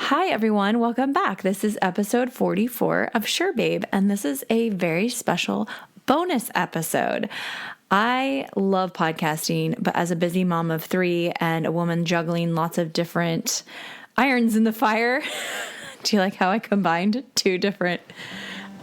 Hi, everyone. Welcome back. This is episode 44 of Sure Babe, and this is a very special bonus episode. I love podcasting, but as a busy mom of 3 and a woman juggling lots of different irons in the fire, do you like how I combined 2 different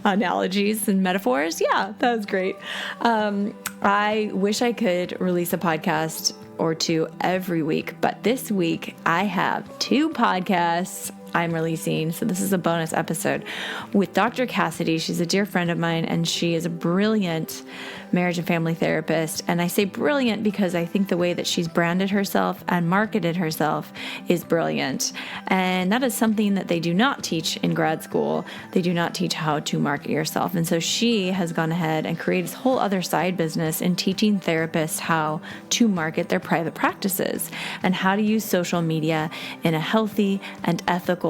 analogies and metaphors? Yeah, that was great. I wish I could release a podcast or 2 every week, but this week I have 2 podcasts I'm releasing. So this is a bonus episode with Dr. Cassidy. She's a dear friend of mine, and she is a brilliant marriage and family therapist. And I say brilliant because I think the way that she's branded herself and marketed herself is brilliant. And that is something that they do not teach in grad school. They do not teach how to market yourself. And so she has gone ahead and created this whole other side business in teaching therapists how to market their private practices and how to use social media in a healthy and ethical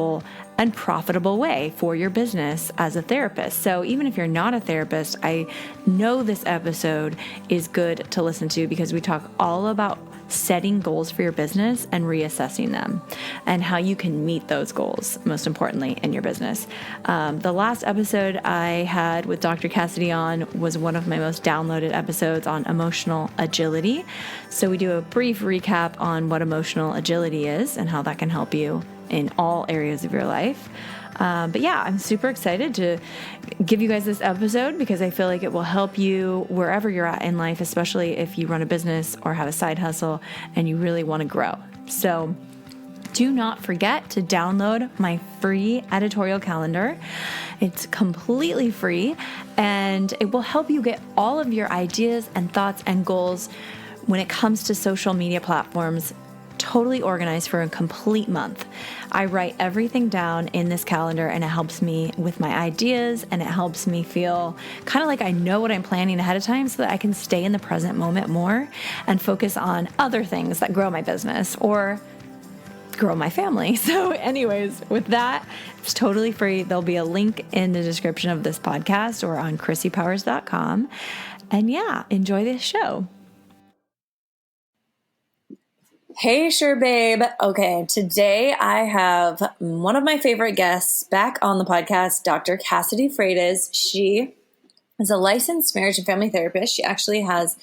and profitable way for your business as a therapist. So even if you're not a therapist, I know this episode is good to listen to because we talk all about setting goals for your business and reassessing them and how you can meet those goals, most importantly, in your business. The last episode I had with Dr. Cassidy on was one of my most downloaded episodes on emotional agility. So we do a brief recap on what emotional agility is and how that can help you in all areas of your life. But yeah, I'm super excited to give you guys this episode because I feel like it will help you wherever you're at in life, especially if you run a business or have a side hustle and you really want to grow. So do not forget to download my free editorial calendar. It's completely free and it will help you get all of your ideas and thoughts and goals when it comes to social media platforms totally organized for a complete month. I write everything down in this calendar and it helps me with my ideas and it helps me feel kind of like I know what I'm planning ahead of time so that I can stay in the present moment more and focus on other things that grow my business or grow my family. So anyways, with that, it's totally free. There'll be a link in the description of this podcast or on chrissypowers.com. And yeah, enjoy this show. Hey, Sure Babe. Okay, today I have one of my favorite guests back on the podcast, Dr. Cassidy Freitas. She is a licensed marriage and family therapist. She actually has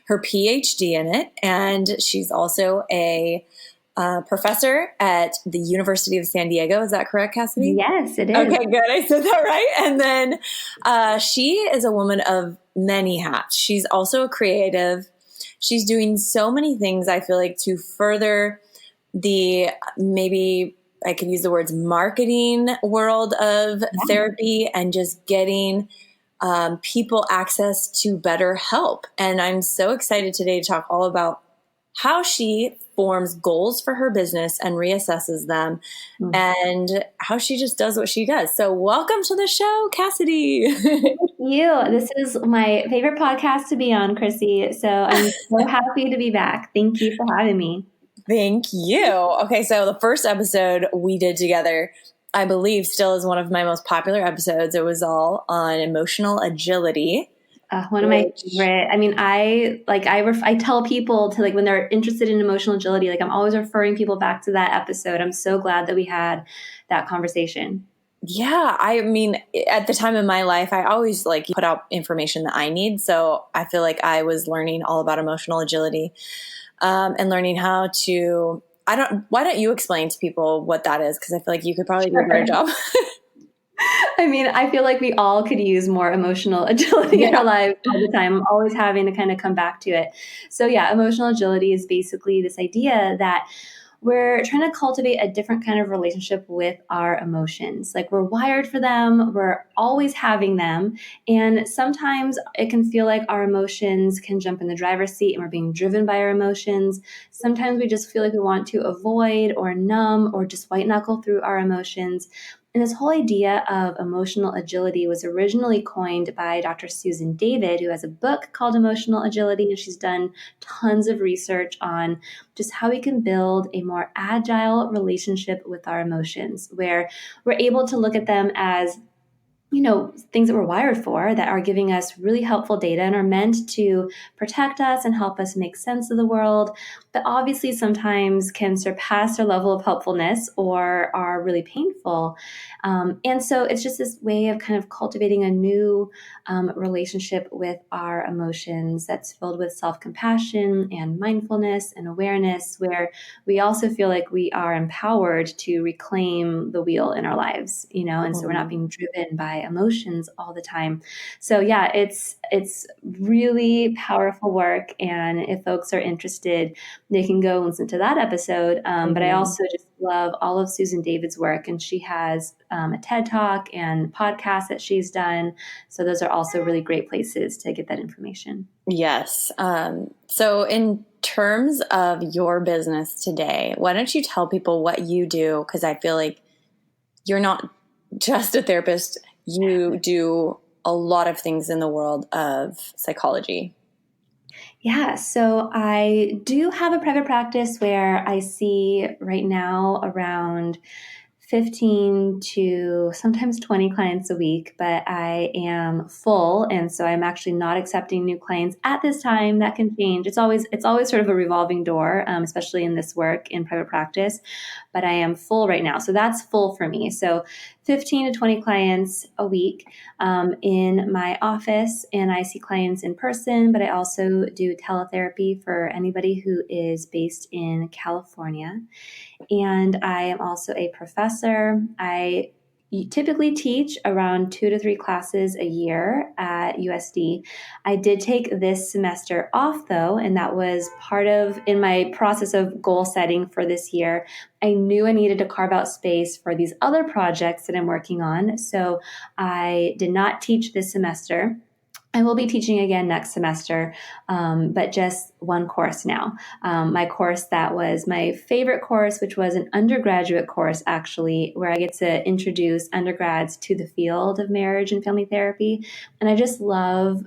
her PhD in it, and she's also a professor at the University of San Diego. Is that correct, Cassidy? Yes, it is. Okay, good. I said that right. And then she is a woman of many hats. She's also a creative. She's doing so many things, I feel like, to further the, maybe I could use the words marketing world of therapy and just getting people access to better help. And I'm so excited today to talk all about how she forms goals for her business and reassesses them and how she just does what she does. So welcome to the show, Cassidy. Thank you. This is my favorite podcast to be on, Chrissy. So I'm so happy to be back. Thank you for having me. Thank you. Okay, so the first episode we did together, I believe, still is one of my most popular episodes. It was all on emotional agility. One of my favorite. I mean, I tell people to, like, when they're interested in emotional agility, like, I'm always referring people back to that episode. I'm so glad that we had that conversation. Yeah, I mean, at the time in my life, I always put out information that I need. So I feel like I was learning all about emotional agility and learning how to. Why don't you explain to people what that is? Because I feel like you could probably do a better job. I mean, I feel like we all could use more emotional agility in our lives all the time. I'm always having to kind of come back to it. So yeah, emotional agility is basically this idea that we're trying to cultivate a different kind of relationship with our emotions. Like, we're wired for them. We're always having them. And sometimes it can feel like our emotions can jump in the driver's seat and we're being driven by our emotions. Sometimes we just feel like we want to avoid or numb or just white knuckle through our emotions. And this whole idea of emotional agility was originally coined by Dr. Susan David, who has a book called Emotional Agility, and she's done tons of research on just how we can build a more agile relationship with our emotions, where we're able to look at them as things that we're wired for that are giving us really helpful data and are meant to protect us and help us make sense of the world, but obviously sometimes can surpass their level of helpfulness or are really painful. And so it's just this way of kind of cultivating a new relationship with our emotions that's filled with self-compassion and mindfulness and awareness, where we also feel like we are empowered to reclaim the wheel in our lives, and so we're not being driven by emotions all the time. So yeah, it's really powerful work, and if folks are interested, they can go and listen to that episode. But I also just love all of Susan David's work, and she has a TED Talk and podcast that she's done. So those are also really great places to get that information. Yes. So in terms of your business today, why don't you tell people what you do? Because I feel like you're not just a therapist. You do a lot of things in the world of psychology. Yeah, so I do have a private practice where I see right now around 15 to sometimes 20 clients a week, but I am full. And so I'm actually not accepting new clients at this time. That can change. It's always sort of a revolving door, especially in this work in private practice, but I am full right now. So that's full for me. So 15 to 20 clients a week in my office, and I see clients in person, but I also do teletherapy for anybody who is based in California. And I am also a professor. I typically teach around 2 to 3 classes a year at USD. I did take this semester off though, and that was part of in my process of goal setting for this year. I knew I needed to carve out space for these other projects that I'm working on. So I did not teach this semester. I will be teaching again next semester, but just one course now. My course that was my favorite course, which was an undergraduate course, actually, where I get to introduce undergrads to the field of marriage and family therapy. And I just love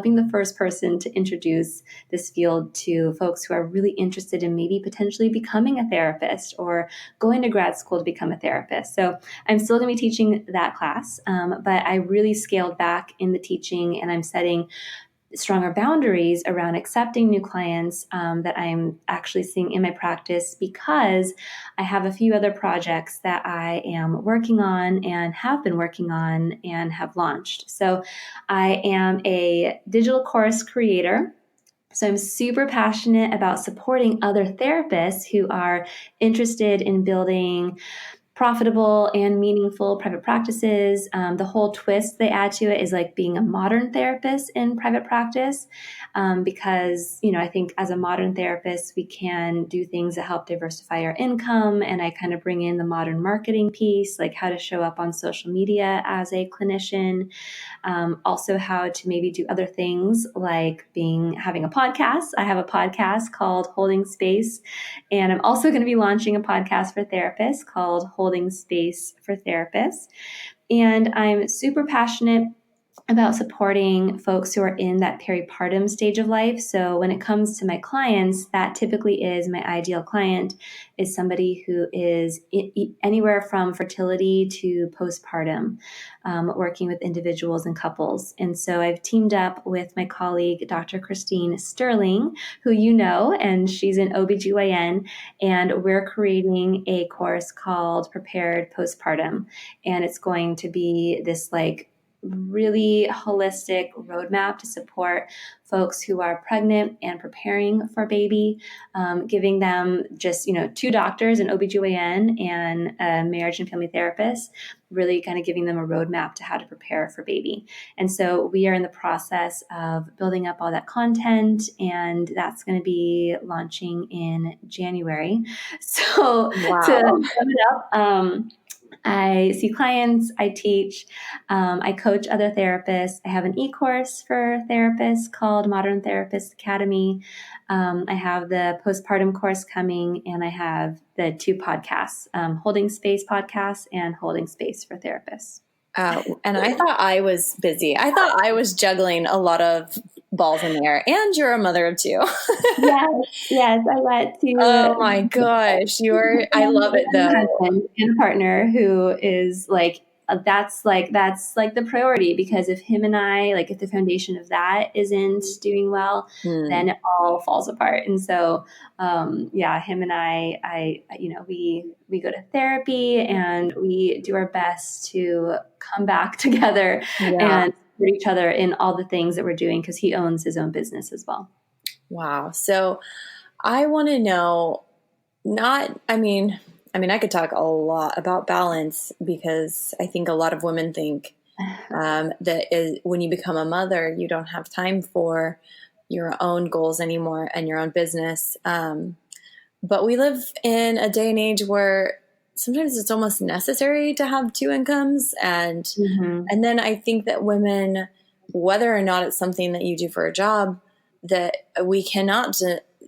being the first person to introduce this field to folks who are really interested in maybe potentially becoming a therapist or going to grad school to become a therapist. So I'm still going to be teaching that class, but I really scaled back in the teaching, and I'm setting stronger boundaries around accepting new clients that I'm actually seeing in my practice, because I have a few other projects that I am working on and have been working on and have launched. So I am a digital course creator. So I'm super passionate about supporting other therapists who are interested in building profitable and meaningful private practices. The whole twist they add to it is like being a modern therapist in private practice, because I think as a modern therapist we can do things that help diversify our income, and I kind of bring in the modern marketing piece, like how to show up on social media as a clinician, also how to maybe do other things like having a podcast. I have a podcast called Holding Space, and I'm also going to be launching a podcast for therapists called Holding Space for Therapists. And I'm super passionate about supporting folks who are in that peripartum stage of life. So when it comes to my clients, that typically is my ideal client is somebody who is anywhere from fertility to postpartum, working with individuals and couples. And so I've teamed up with my colleague, Dr. Christine Sterling, who and she's an OBGYN, and we're creating a course called Prepared Postpartum. And it's going to be this really holistic roadmap to support folks who are pregnant and preparing for baby, giving them just, 2 doctors, an OBGYN and a marriage and family therapist, really kind of giving them a roadmap to how to prepare for baby. And so we are in the process of building up all that content, and that's going to be launching in January. So Wow. To sum it up, I see clients, I teach, I coach other therapists. I have an e-course for therapists called Modern Therapist Academy. I have the postpartum course coming, and I have the 2 podcasts, Holding Space podcast and Holding Space for Therapists. And I thought I was busy. I thought I was juggling a lot of balls in the air, and you're a mother of 2. Yes, I got to. Oh my gosh, I love it though. And a partner who is that's like the priority, because if him and I, like if the foundation of that isn't doing well, then it all falls apart. And so yeah, him and I we go to therapy and we do our best to come back together Yeah. and support each other in all the things that we're doing, because he owns his own business as well. Wow. So I want to know, I could talk a lot about balance, because I think a lot of women think when you become a mother, you don't have time for your own goals anymore and your own business. But we live in a day and age where sometimes it's almost necessary to have two incomes. And then I think that women, whether or not it's something that you do for a job, that we cannot,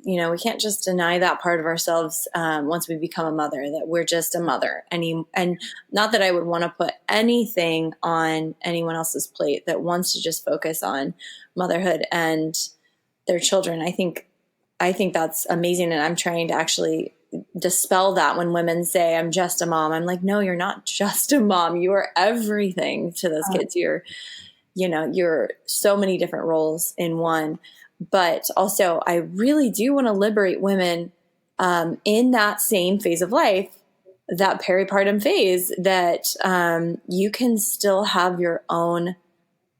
we can't just deny that part of ourselves once we become a mother, that we're just a mother. And not that I would want to put anything on anyone else's plate that wants to just focus on motherhood and their children. I think that's amazing. And I'm trying to actually dispel that when women say, I'm just a mom. I'm like, no, you're not just a mom. You are everything to those kids. You're so many different roles in one. But also, I really do want to liberate women in that same phase of life, that peripartum phase, that you can still have your own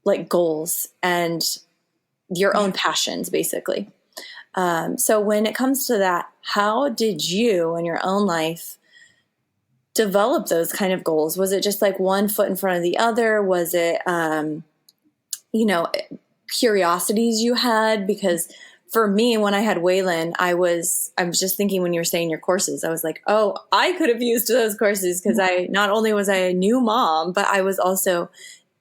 like goals and your own passions, basically. So when it comes to that, how did you in your own life develop those kind of goals? Was it just like one foot in front of the other? Was it, curiosities you had? Because for me, when I had Waylon, I was just thinking, when you were saying your courses, I was like, oh, I could have used those courses, because not only was I a new mom, but I was also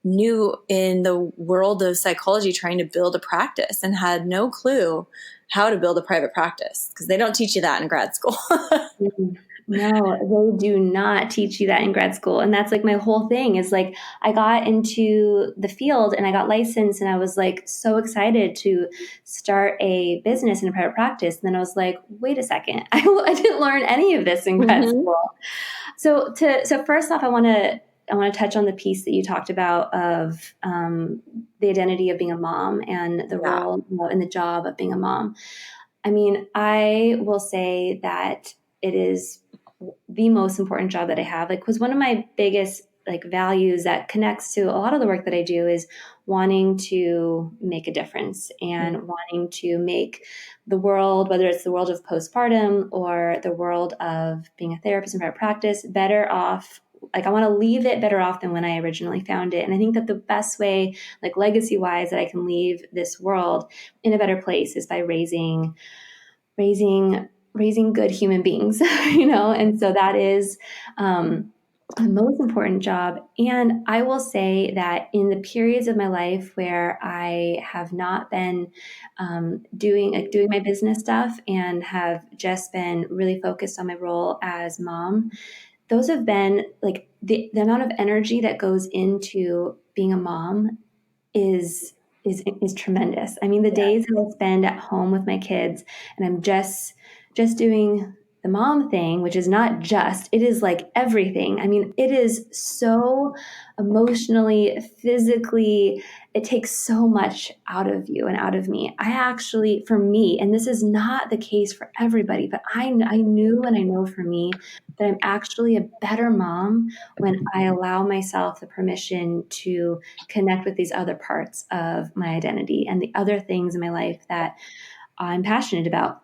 new in the world of psychology, trying to build a practice, and had no clue how to build a private practice, because they don't teach you that in grad school. No, they do not teach you that in grad school. And that's like my whole thing is like, I got into the field and I got licensed, and I was like so excited to start a business in a private practice. And then I was like, wait a second, I didn't learn any of this in grad school. So first off, I want to touch on the piece that you talked about of the identity of being a mom and the role and the job of being a mom. I mean, I will say that it is the most important job that I have. Like, because one of my biggest like values that connects to a lot of the work that I do is wanting to make a difference and wanting to make the world, whether it's the world of postpartum or the world of being a therapist in private practice, better off. Like, I want to leave it better off than when I originally found it. And I think that the best way, like legacy wise, that I can leave this world in a better place is by raising good human beings, and so that is the most important job. And I will say that in the periods of my life where I have not been doing my business stuff and have just been really focused on my role as mom, those have been like the amount of energy that goes into being a mom is tremendous. I mean, the days that I spend at home with my kids and I'm just doing the mom thing, which is not just, it is like everything. I mean, it is so emotionally, physically, it takes so much out of you and out of me. I actually, for me, and this is not the case for everybody, but I knew and I know for me that I'm actually a better mom when I allow myself the permission to connect with these other parts of my identity and the other things in my life that I'm passionate about.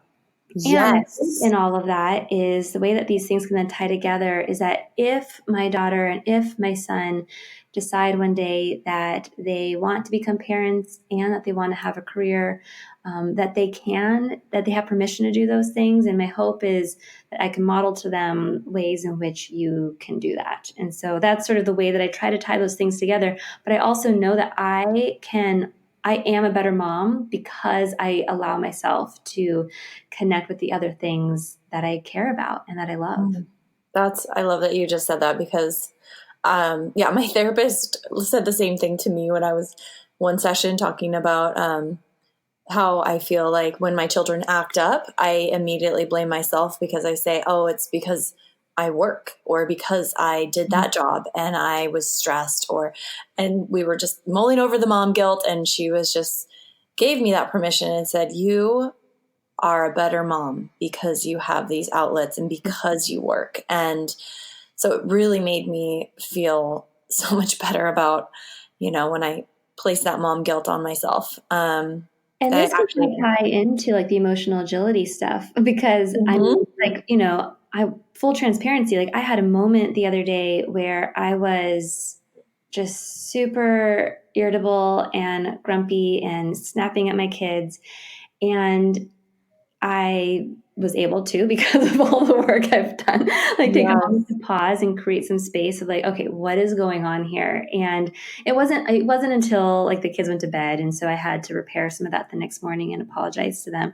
Yes. And in all of that is the way that these things can then tie together is that if my daughter and if my son decide one day that they want to become parents and that they want to have a career, that they have permission to do those things. And my hope is that I can model to them ways in which you can do that. And so that's sort of the way that I try to tie those things together. But I also know that I am a better mom because I allow myself to connect with the other things that I care about and that I love. I love that you just said that, because my therapist said the same thing to me when I was one session talking about how I feel like when my children act up, I immediately blame myself, because I say, oh, it's because I work or because I did that job and I was stressed and we were just mulling over the mom guilt. And she was just gave me that permission and said, you are a better mom because you have these outlets and because you work. And so it really made me feel so much better about, when I place that mom guilt on myself. And this can tie into like the emotional agility stuff because I mean, like, full transparency, like I had a moment the other day where I was just super irritable and grumpy and snapping at my kids. And I was able to, because of all the work I've done, like take a moment to pause and create some space of like, okay, what is going on here? And it wasn't until like the kids went to bed. And so I had to repair some of that the next morning and apologize to them.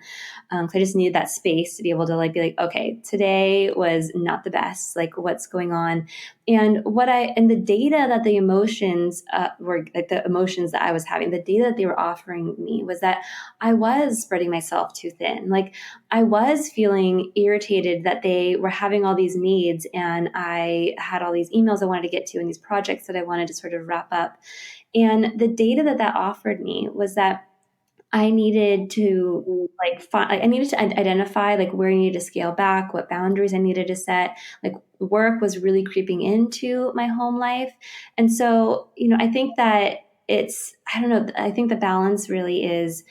So I just needed that space to be able to like, be like, okay, today was not the best, like what's going on. And the data that the emotions were like the emotions that I was having, the data that they were offering me was that I was spreading myself too thin. Like I was feeling irritated that they were having all these needs and I had all these emails I wanted to get to and these projects that I wanted to sort of wrap up. And the data that offered me was that I needed to identify like where I needed to scale back, what boundaries I needed to set. Like work was really creeping into my home life. And so, I think that I think the balance really is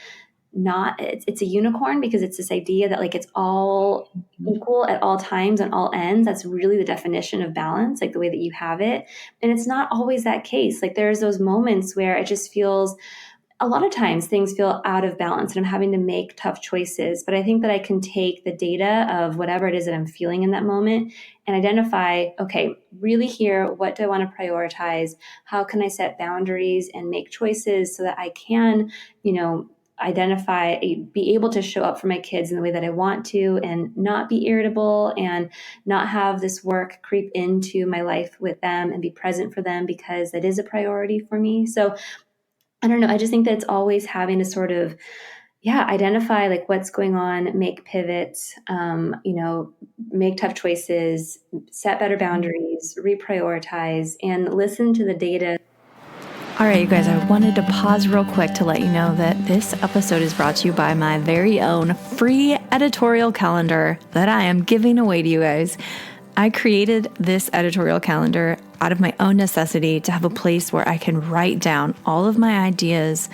not, it's a unicorn because it's this idea that like it's all equal at all times on all ends. That's really the definition of balance, like the way that you have it. And it's not always that case. Like there's those moments where it just feels, a lot of times things feel out of balance and I'm having to make tough choices. But I think that I can take the data of whatever it is that I'm feeling in that moment and identify, okay, really here, what do I want to prioritize? How can I set boundaries and make choices so that I can, be able to show up for my kids in the way that I want to and not be irritable and not have this work creep into my life with them and be present for them because that is a priority for me. So I don't know. I just think that it's always having to sort of, identify like what's going on, make pivots, make tough choices, set better boundaries, reprioritize, and listen to the data. All right, you guys, I wanted to pause real quick to let you know that this episode is brought to you by my very own free editorial calendar that I am giving away to you guys. I created this editorial calendar out of my own necessity to have a place where I can write down all of my ideas,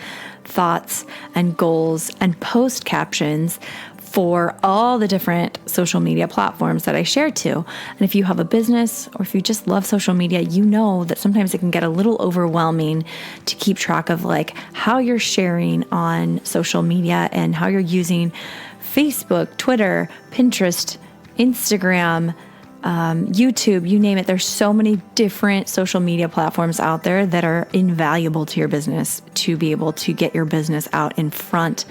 thoughts, and goals and post captions for all the different social media platforms that I share to. And if you have a business or if you just love social media, you know that sometimes it can get a little overwhelming to keep track of like how you're sharing on social media and how you're using Facebook, Twitter, Pinterest, Instagram, YouTube, you name it. There's so many different social media platforms out there that are invaluable to your business to be able to get your business out in front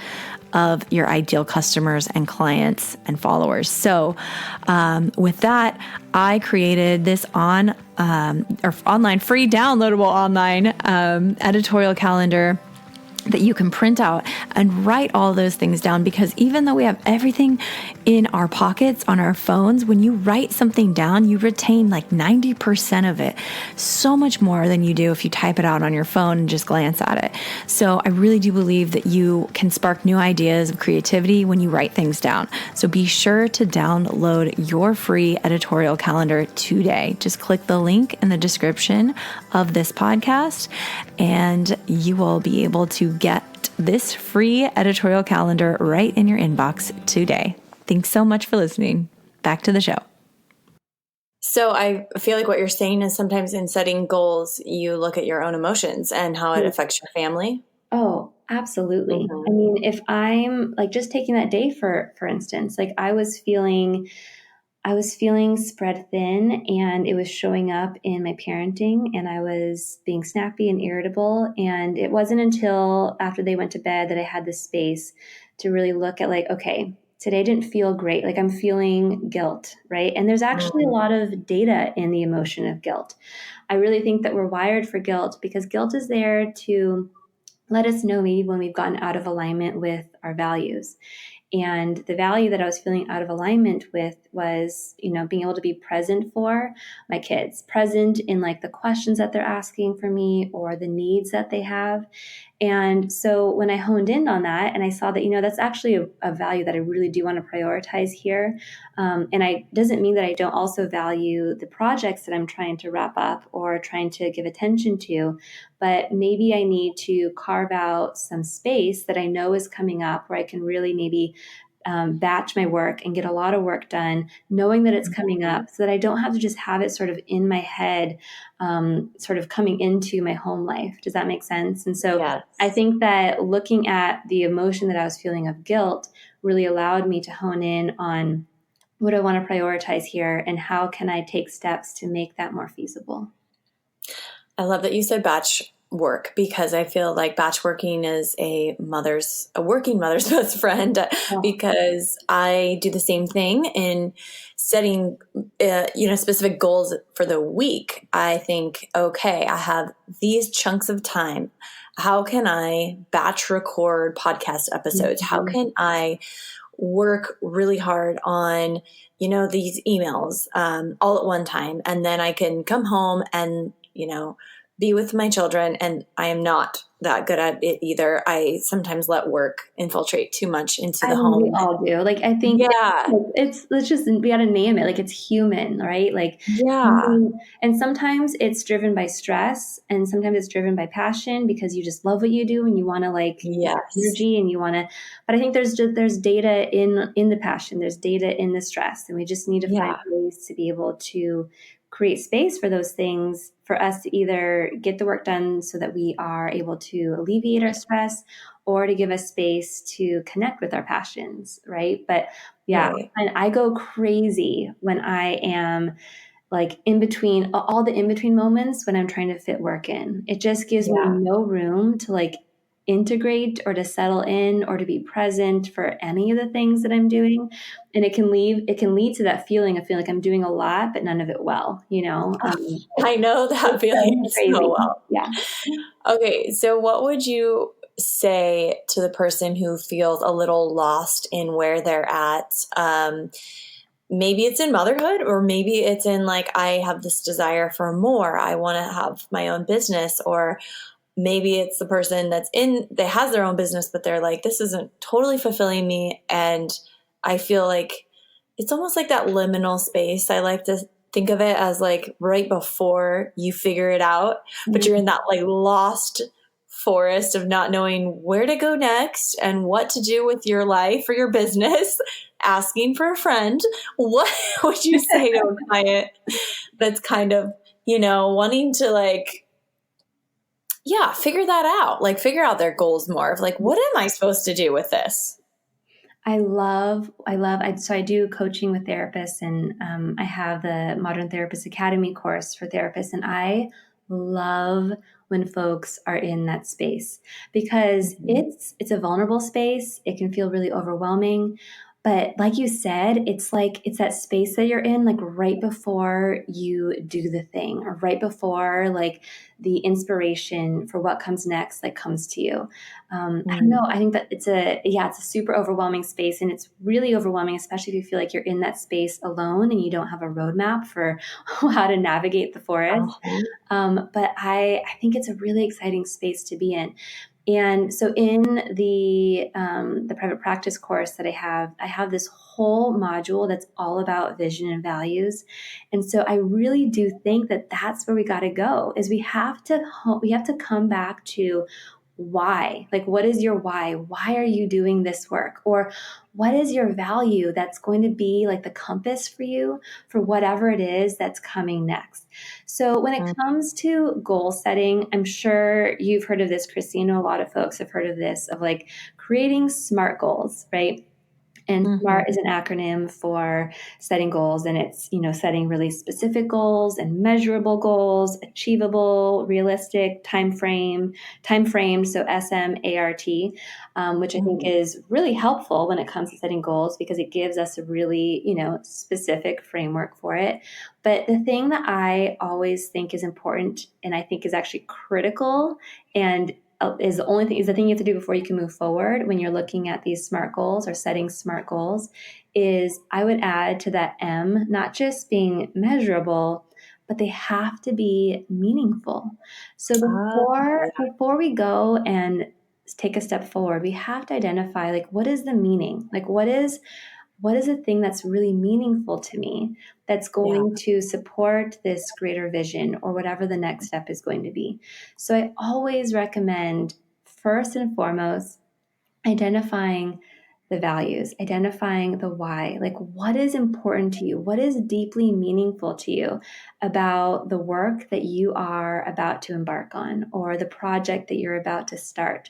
of your ideal customers and clients and followers. So with that, I created this online free downloadable online editorial calendar that you can print out and write all those things down, because even though we have everything in our pockets on our phones, when you write something down, you retain like 90% of it, so much more than you do if you type it out on your phone and just glance at it. So I really do believe that you can spark new ideas of creativity when you write things down. So be sure to download your free editorial calendar today. Just click the link in the description of this podcast and you will be able to get this free editorial calendar right in your inbox today. Thanks so much for listening. Back to the show. So I feel like what you're saying is sometimes in setting goals, you look at your own emotions and how it affects your family. Oh, absolutely. Mm-hmm. I mean, if I'm like just taking that day for instance, like I was feeling spread thin and it was showing up in my parenting and I was being snappy and irritable. And it wasn't until after they went to bed that I had the space to really look at like, okay, today didn't feel great. Like I'm feeling guilt, right? And there's actually a lot of data in the emotion of guilt. I really think that we're wired for guilt because guilt is there to let us know maybe when we've gotten out of alignment with our values. And the value that I was feeling out of alignment with was, being able to be present for my kids, present in like the questions that they're asking for me or the needs that they have. And so when I honed in on that and I saw that, that's actually a value that I really do want to prioritize here. And I doesn't mean that I don't also value the projects that I'm trying to wrap up or trying to give attention to, but maybe I need to carve out some space that I know is coming up where I can really maybe batch my work and get a lot of work done, knowing that it's coming up so that I don't have to just have it sort of in my head, sort of coming into my home life. Does that make sense? And so Yes. I think that looking at the emotion that I was feeling of guilt really allowed me to hone in on what I want to prioritize here and how can I take steps to make that more feasible. I love that you said batch work, because I feel like batch working is a working mother's best friend, because I do the same thing in setting, specific goals for the week. I think, okay, I have these chunks of time. How can I batch record podcast episodes? How can I work really hard on, these emails, all at one time? And then I can come home and, be with my children. And I am not that good at it either. I sometimes let work infiltrate too much into the home. We all do. Like, I think let's just, we got to name it. Like, it's human, right? Like, and sometimes it's driven by stress and sometimes it's driven by passion because you just love what you do and you want to energy and you want to, but I think there's data in the passion, there's data in the stress, and we just need to find ways to be able to create space for those things for us to either get the work done so that we are able to alleviate our stress or to give us space to connect with our passions, right? But and I go crazy when I am like in between, all the in between moments when I'm trying to fit work in. It just gives me no room to like integrate or to settle in or to be present for any of the things that I'm doing. And it can lead to that feeling of feeling like I'm doing a lot, but none of it well, I know that feeling so well. Yeah. Okay. So what would you say to the person who feels a little lost in where they're at? Maybe it's in motherhood, or maybe it's in like, I have this desire for more. I want to have my own business, or maybe it's the person that has their own business, but they're like, this isn't totally fulfilling me. And I feel like it's almost like that liminal space. I like to think of it as like right before you figure it out, but you're in that like lost forest of not knowing where to go next and what to do with your life or your business, asking for a friend. What would you say to a client that's kind of, wanting to like, figure that out, like figure out their goals more of like, what am I supposed to do with this? So I do coaching with therapists, and I have the Modern Therapist Academy course for therapists. And I love when folks are in that space because it's a vulnerable space. It can feel really overwhelming. But like you said, it's that space that you're in, like right before you do the thing or right before like the inspiration for what comes next, like comes to you. I don't know. I think that it's a super overwhelming space, and it's really overwhelming, especially if you feel like you're in that space alone and you don't have a roadmap for how to navigate the forest. But I think it's a really exciting space to be in. And so in the private practice course that I have this whole module that's all about vision and values. And so I really do think that that's where we got to go, is we have to come back to why. Like, what is your why? Why are you doing this work? Or what is your value that's going to be like the compass for you for whatever it is that's coming next? So when it comes to goal setting, I'm sure you've heard of this, Chrissy. I know a lot of folks have heard of this, of like creating SMART goals, right? And SMART is an acronym for setting goals, and it's, setting really specific goals and measurable goals, achievable, realistic, time framed, so SMART, which I think is really helpful when it comes to setting goals because it gives us a really, specific framework for it. But the thing that I always think is important, and I think is actually critical and is the thing you have to do before you can move forward when you're looking at these SMART goals or setting SMART goals, is I would add to that M, not just being measurable, but they have to be meaningful. So before we go and take a step forward, we have to identify, like, what is the meaning? Like, what is a thing that's really meaningful to me that's going to support this greater vision or whatever the next step is going to be. So I always recommend, first and foremost, identifying the values, identifying the why, like what is important to you, what is deeply meaningful to you about the work that you are about to embark on or the project that you're about to start.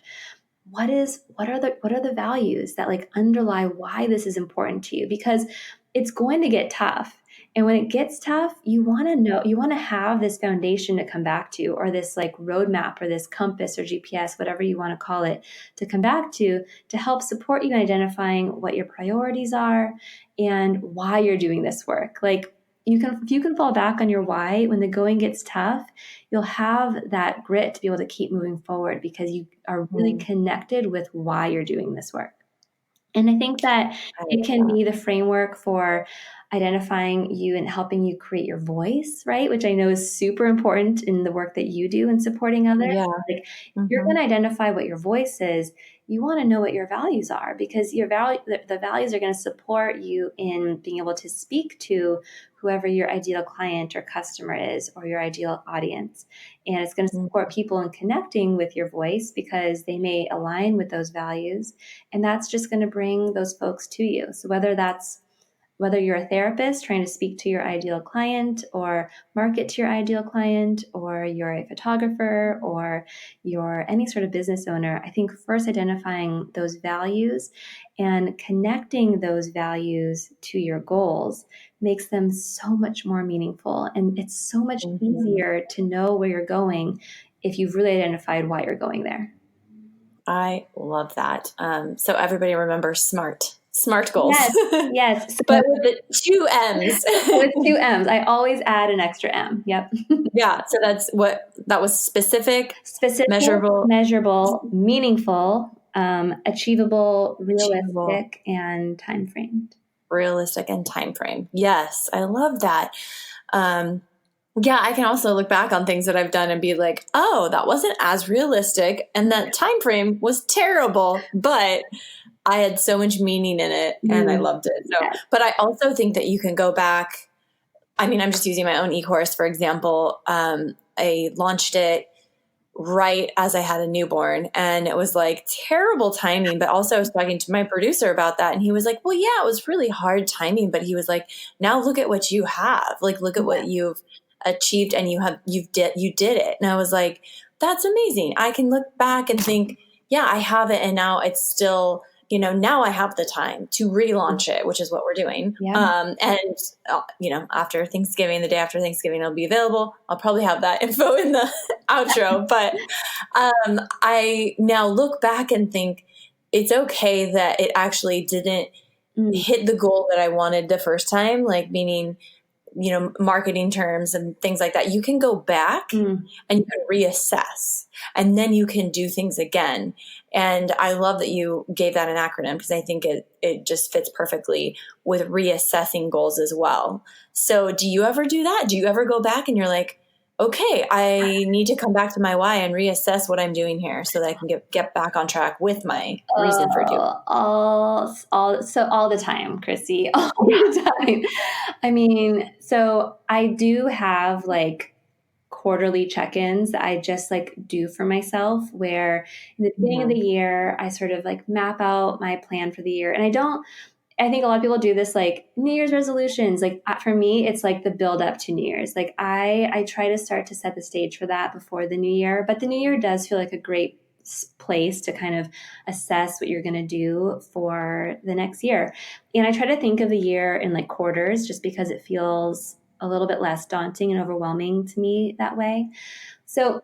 What are the values that like underlie why this is important to you? Because it's going to get tough. And when it gets tough, you want to have this foundation to come back to, or this like roadmap or this compass or GPS, whatever you want to call it, to come back to help support you in identifying what your priorities are and why you're doing this work. Like, if you can fall back on your why when the going gets tough, you'll have that grit to be able to keep moving forward because you are really connected with why you're doing this work. And I think that it can be the framework for identifying you and helping you create your voice, right? Which I know is super important in the work that you do in supporting others. Yeah. Like, if you're going to identify what your voice is, you want to know what your values are, because the values are going to support you in being able to speak to whoever your ideal client or customer is, or your ideal audience. And it's going to support people in connecting with your voice because they may align with those values. And that's just going to bring those folks to you. So whether you're a therapist trying to speak to your ideal client or market to your ideal client, or you're a photographer, or you're any sort of business owner, I think first identifying those values and connecting those values to your goals makes them so much more meaningful. And it's so much easier to know where you're going if you've really identified why you're going there. I love that. So everybody remember SMART goals. Yes. So, but with the 2 M's. With 2 M's. I always add an extra M. Yep. Yeah. So that was specific, measurable, meaningful, achievable, realistic, and time framed. Realistic and time frame. Yes. I love that. Yeah, I can also look back on things that I've done and be like, oh, that wasn't as realistic. And that time frame was terrible, but I had so much meaning in it and I loved it. So, but I also think that you can go back. I mean, I'm just using my own e-course, for example. I launched it right as I had a newborn, and it was like terrible timing, but also I was talking to my producer about that. And he was like, well, yeah, it was really hard timing, but he was like, now look at what you have, like, look at what you've achieved, and you did it. And I was like, that's amazing. I can look back and think, yeah, I have it. And now it's still, now I have the time to relaunch it, which is what we're doing. Yeah. After Thanksgiving, the day after Thanksgiving, it'll be available. I'll probably have that info in the outro, but I now look back and think it's okay that it actually didn't hit the goal that I wanted the first time, like meaning, marketing terms and things like that. You can go back and you can reassess, and then you can do things again. And I love that you gave that an acronym, because I think it just fits perfectly with reassessing goals as well. So do you ever do that? Do you ever go back and you're like, okay, I need to come back to my why and reassess what I'm doing here so that I can get back on track with my reason for doing it? All the time, Chrissy, all the time. I mean, so I do have like quarterly check-ins that I just like do for myself, where in the beginning of the year, I sort of like map out my plan for the year. And I think a lot of people do this, like New Year's resolutions. Like for me, it's like the build up to New Year's. Like I try to start to set the stage for that before the new year, but the new year does feel like a great place to kind of assess what you're going to do for the next year. And I try to think of the year in like quarters, just because it feels a little bit less daunting and overwhelming to me that way. So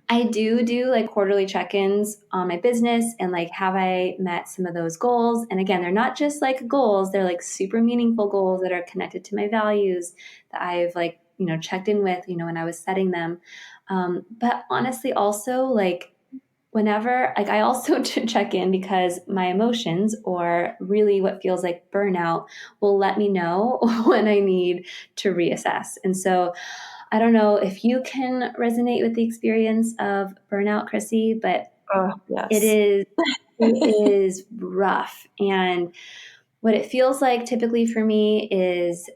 I do like quarterly check-ins on my business, and like, have I met some of those goals? And again, they're not just like goals, they're like super meaningful goals that are connected to my values that I've like, checked in with, when I was setting them. But honestly, also like, whenever, like, I also check in because my emotions, or really what feels like burnout, will let me know when I need to reassess. And so I don't know if you can resonate with the experience of burnout, Chrissy, but Oh, it yes. is it is rough. And what it feels like typically for me is,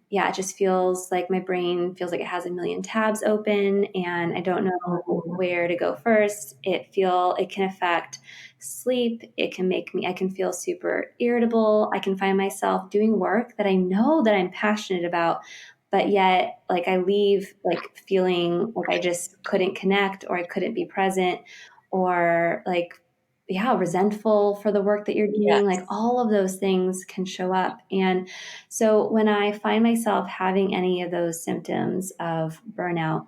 it just feels like my brain feels like it has a million tabs open and I don't know where to go first. It can affect sleep. I can feel super irritable. I can find myself doing work that I know that I'm passionate about, but yet like I leave like feeling like I just couldn't connect, or I couldn't be present, or like, resentful for the work that you're doing. Like Yes. all of those things can show up. And so when I find myself having any of those symptoms of burnout,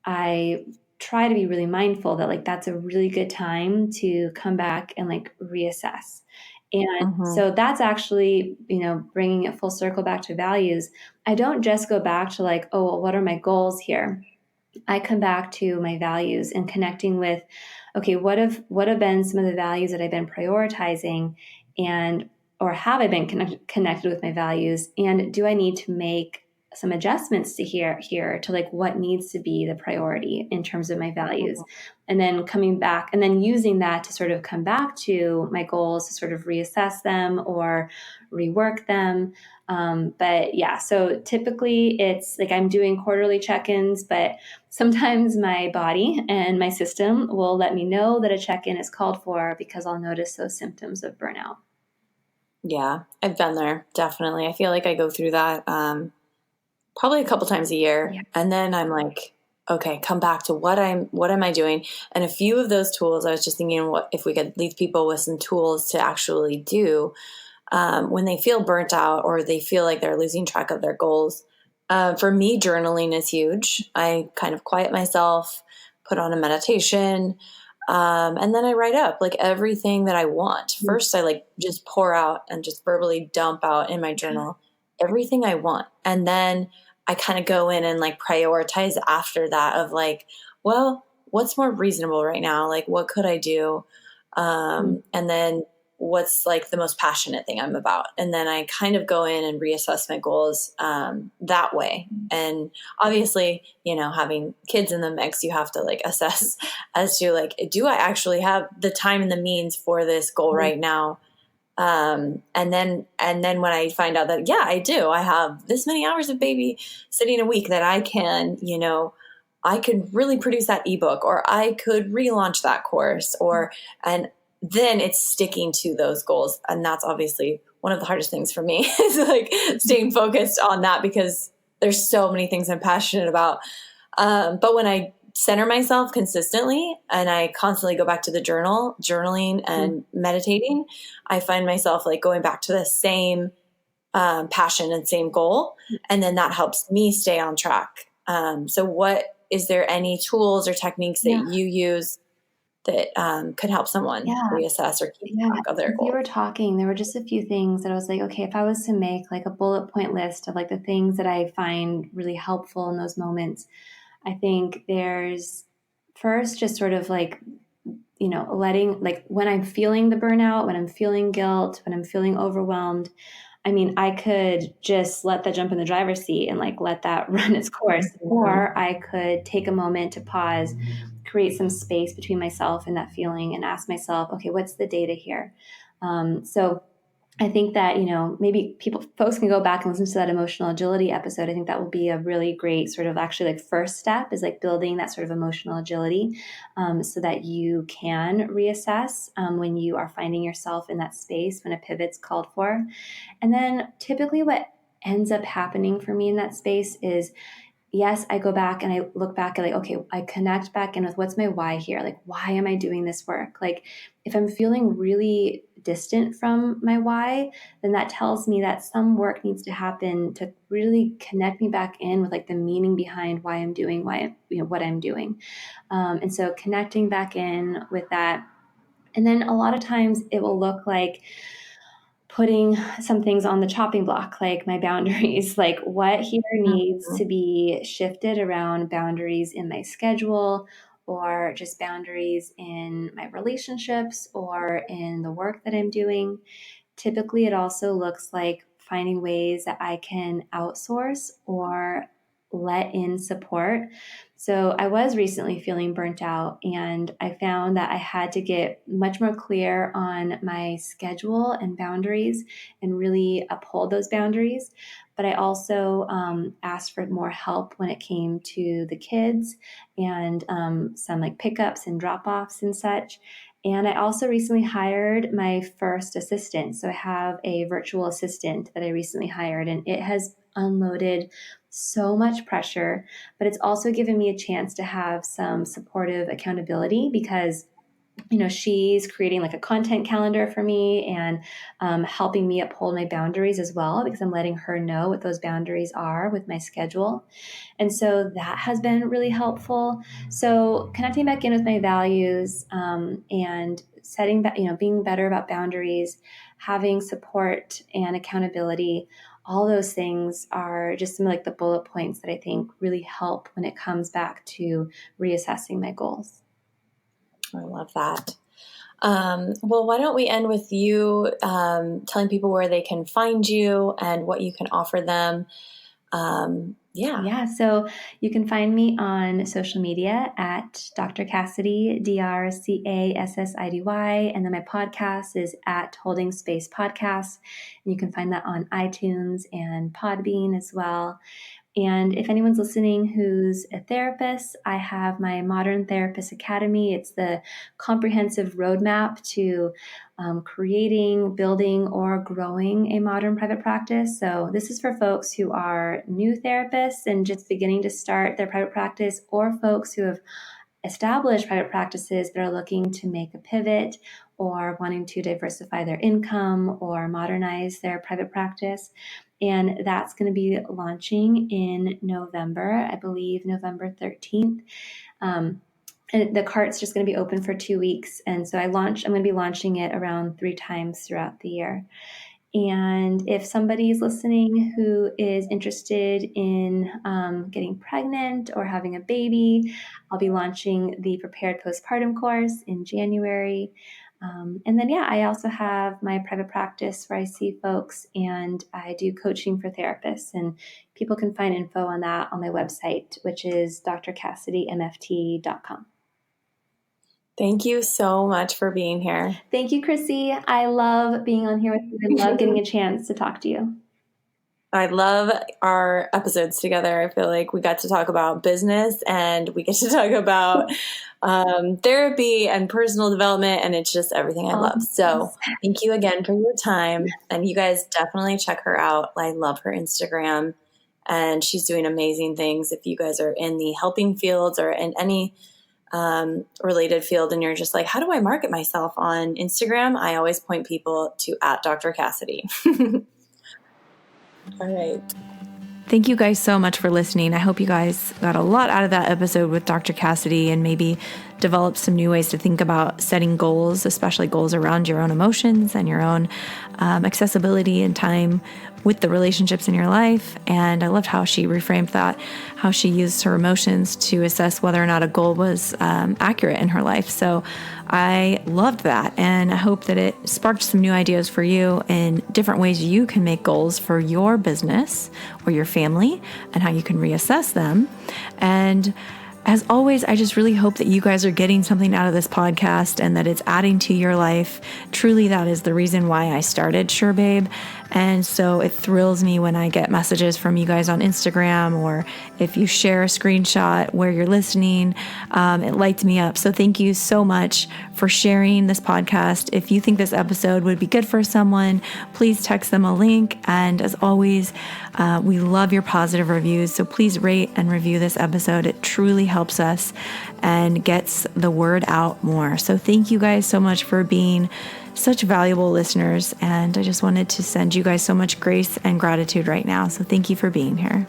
I try to be really mindful that like that's a really good time to come back and like reassess. And Mm-hmm. so that's actually, bringing it full circle back to values. I don't just go back to like, oh, well, what are my goals here? I come back to my values and connecting with, okay, what have been some of the values that I've been prioritizing, and or have I been connected with my values, and do I need to make some adjustments to here to like what needs to be the priority in terms of my values, and then coming back and then using that to sort of come back to my goals to sort of reassess them or rework them. But yeah, so typically it's like I'm doing quarterly check-ins, but sometimes my body and my system will let me know that a check-in is called for because I'll notice those symptoms of burnout. Yeah, I've been there. Definitely. I feel like I go through that probably a couple times a year. Yeah. And then I'm like, okay, come back to what am I doing? And a few of those tools, I was just thinking, what if we could leave people with some tools to actually do when they feel burnt out or they feel like they're losing track of their goals. For me, journaling is huge. I kind of quiet myself, put on a meditation, and then I write up like everything that I want. First, I like just pour out and just verbally dump out in my journal everything I want. And then I kind of go in and like prioritize after that of like, well, what's more reasonable right now? Like, what could I do? And then what's like the most passionate thing I'm about. And then I kind of go in and reassess my goals that way. And obviously, having kids in the mix, you have to like assess as to like, do I actually have the time and the means for this goal right now? And then when I find out that, yeah, I do, I have this many hours of babysitting a week that I can, I could really produce that ebook, or I could relaunch that course, and then it's sticking to those goals. And that's obviously one of the hardest things for me is like staying focused on that because there's so many things I'm passionate about. But when I center myself consistently and I constantly go back to the journaling and meditating, I find myself like going back to the same passion and same goal. And then that helps me stay on track. So is there any tools or techniques that you use that could help someone reassess or keep track of their As you goals? were talking, there were just a few things that I was like, okay, if I was to make like a bullet point list of like the things that I find really helpful in those moments, I think there's first just sort of like, letting, like when I'm feeling the burnout, when I'm feeling guilt, when I'm feeling overwhelmed, I mean, I could just let that jump in the driver's seat and like let that run its course. Or I could take a moment to pause, create some space between myself and that feeling and ask myself, okay, what's the data here? So I think that, maybe folks can go back and listen to that emotional agility episode. I think that will be a really great sort of actually like first step is like building that sort of emotional agility so that you can reassess when you are finding yourself in that space when a pivot's called for. And then typically what ends up happening for me in that space is, yes, I go back and I look back at like, okay, I connect back in with what's my why here? Like, why am I doing this work? Like, if I'm feeling really distant from my why, then that tells me that some work needs to happen to really connect me back in with like the meaning behind why I'm doing what I'm doing. And so connecting back in with that. And then a lot of times it will look like putting some things on the chopping block, like my boundaries, like what here needs to be shifted around boundaries in my schedule, or just boundaries in my relationships or in the work that I'm doing. Typically, it also looks like finding ways that I can outsource or let in support. So I was recently feeling burnt out, and I found that I had to get much more clear on my schedule and boundaries and really uphold those boundaries. But I also asked for more help when it came to the kids and some like pickups and drop-offs and such. And I also recently hired my first assistant. So I have a virtual assistant that I recently hired, and it has unloaded so much pressure, but it's also given me a chance to have some supportive accountability because she's creating like a content calendar for me and helping me uphold my boundaries as well, because I'm letting her know what those boundaries are with my schedule. And so that has been really helpful. So connecting back in with my values and setting, being better about boundaries, having support and accountability, all those things are just some of like the bullet points that I think really help when it comes back to reassessing my goals. I love that. Well, why don't we end with you telling people where they can find you and what you can offer them. So you can find me on social media at Dr. Cassidy, DrCassidy, and then my podcast is at Holding Space Podcast, and you can find that on iTunes and Podbean as well. And if anyone's listening who's a therapist, I have my Modern Therapist Academy. It's the comprehensive roadmap to creating, building, or growing a modern private practice. So this is for folks who are new therapists and just beginning to start their private practice, or folks who have established private practices but are looking to make a pivot or wanting to diversify their income or modernize their private practice. And that's going to be launching in November, I believe November 13th. And the cart's just going to be open for 2 weeks. And so I'm going to be launching it around 3 times throughout the year. And if somebody is listening who is interested in getting pregnant or having a baby, I'll be launching the Prepared Postpartum course in January. And then, I also have my private practice where I see folks and I do coaching for therapists. And people can find info on that on my website, which is drcassidymft.com. Thank you so much for being here. Thank you, Chrissy. I love being on here with you. I love getting a chance to talk to you. I love our episodes together. I feel like we got to talk about business and we get to talk about therapy and personal development, and it's just everything I love. So thank you again for your time. And you guys definitely check her out. I love her Instagram, and she's doing amazing things. If you guys are in the helping fields or in any related field and you're just like, how do I market myself on Instagram? I always point people to at Dr. Cassidy. All right. Thank you guys so much for listening. I hope you guys got a lot out of that episode with Dr. Cassidy and maybe developed some new ways to think about setting goals, especially goals around your own emotions and your own accessibility and time with the relationships in your life. And I loved how she reframed that, how she used her emotions to assess whether or not a goal was accurate in her life. So I loved that. And I hope that it sparked some new ideas for you in different ways you can make goals for your business or your family and how you can reassess them. And as always, I just really hope that you guys are getting something out of this podcast and that it's adding to your life. Truly, that is the reason why I started Sure Babe. And so it thrills me when I get messages from you guys on Instagram, or if you share a screenshot where you're listening, it lights me up. So thank you so much for sharing this podcast. If you think this episode would be good for someone, please text them a link. And as always, we love your positive reviews. So please rate and review this episode. It truly helps us and gets the word out more. So thank you guys so much for being such valuable listeners. And I just wanted to send you guys so much grace and gratitude right now. So thank you for being here.